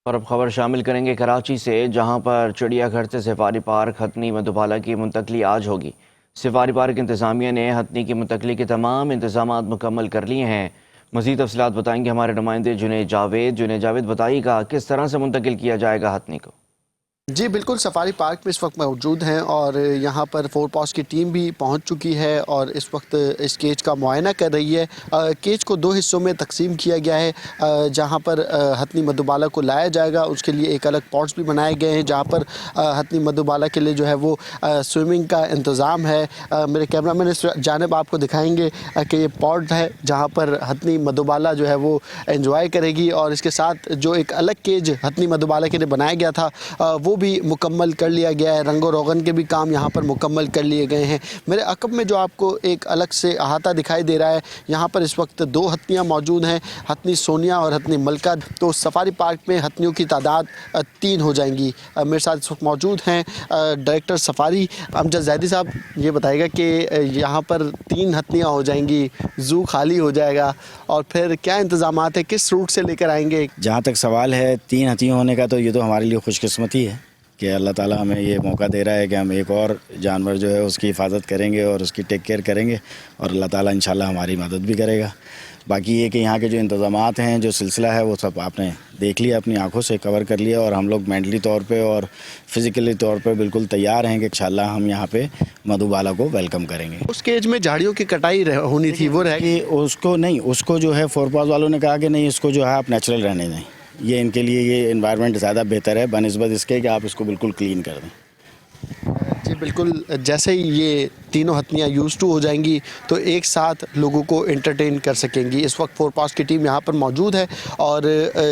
और अब खबर शामिल करेंगे कराची से, जहां पर चिड़ियाघर से सफारी पार्क हथनी मधुबाला की मुंतकली आज होगी। सफारी पार्क इंतजामिया ने हथनी की मुंतकली के तमाम इंतजाम मुकम्मल कर लिए हैं। मज़ीद तफसीलात बताएंगे हमारे नुमाइंदे जुनैद जावेद। बताइएगा किस तरह से मुंतकिल किया जाएगा हथनी को। जी बिल्कुल, सफारी पार्क में इस वक्त मौजूद हैं और यहाँ पर फोरपास की टीम भी पहुँच चुकी है और इस वक्त इस केज का मुआयना कर रही है। केज को दो हिस्सों में तकसीम किया गया है। जहाँ पर हथनी मधुबाला को लाया जाएगा उसके लिए एक अलग पॉट्स भी बनाए गए हैं, जहाँ पर हथनी मधुबाला के लिए जो है वो स्विमिंग का इंतज़ाम है। मेरे कैमरामैन इस जानिब आपको दिखाएंगे कि ये पॉट है जहाँ पर हथनी मधुबाला जो है वो एंजॉय करेगी, और इसके साथ जो एक अलग केज हथनी मधुबाला के लिए बनाया गया था वो भी मुकम्मल कर लिया गया है। रंगो रोगन के भी काम यहाँ पर मुकम्मल कर लिए गए हैं। मेरे अकब में जो आपको एक अलग से अहाता दिखाई दे रहा है, यहाँ पर इस वक्त दो हथनियाँ मौजूद हैं, हथनी सोनिया और हथनी मलका। तो सफारी पार्क में हथनियों की तादाद 3 हो जाएंगी। मेरे साथ इस वक्त मौजूद हैं डायरेक्टर सफारी अमजद जैदी साहब। ये बताएगा कि यहाँ पर 3 हथनियाँ हो जाएंगी, ज़ू खाली हो जाएगा, और फिर क्या इंतज़ामात है, किस रूट से लेकर आएंगे? जहाँ तक सवाल है 3 हथियों होने का, तो ये तो हमारे लिए खुशकिस्मती है कि अल्लाह ताला हमें ये मौका दे रहा है कि हम एक और जानवर जो है उसकी हिफाजत करेंगे और उसकी टेक केयर करेंगे, और अल्लाह ताला इंशाल्लाह हमारी मदद भी करेगा। बाकी ये कि यहाँ के जो इंतज़ामात हैं, जो सिलसिला है, वो सब आपने देख लिया, अपनी आंखों से कवर कर लिया, और हम लोग मेंटली तौर पे और फिज़िकली तौर पे बिल्कुल तैयार हैं कि इंशाल्लाह हम यहाँ पे मधुबाला को वेलकम करेंगे। उस केज में झाड़ियों की कटाई होनी थी, वो रह कि उसको नहीं, उसको जो है फोरपास वालों ने कहा कि नहीं, इसको जो है आप नेचुरल रहने दें, ये इनके लिए ये एनवायरनमेंट ज़्यादा बेहतर है बनिस्बत इसके कि आप इसको बिल्कुल क्लीन कर दें। जी बिल्कुल, जैसे ही ये तीनों हथनियाँ यूज़ टू हो जाएंगी तो एक साथ लोगों को एंटरटेन कर सकेंगी। इस वक्त फोरपास की टीम यहाँ पर मौजूद है, और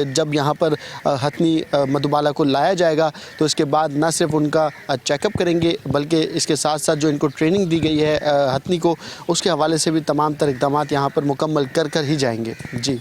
जब यहाँ पर हथनी मधुबाला को लाया जाएगा तो इसके बाद न सिर्फ उनका चेकअप करेंगे, बल्कि इसके साथ साथ जो इनको ट्रेनिंग दी गई है हथनी को, उसके हवाले से भी तमाम तर इक़दामात यहाँ पर मुकम्मल कर ही जाएंगे। जी।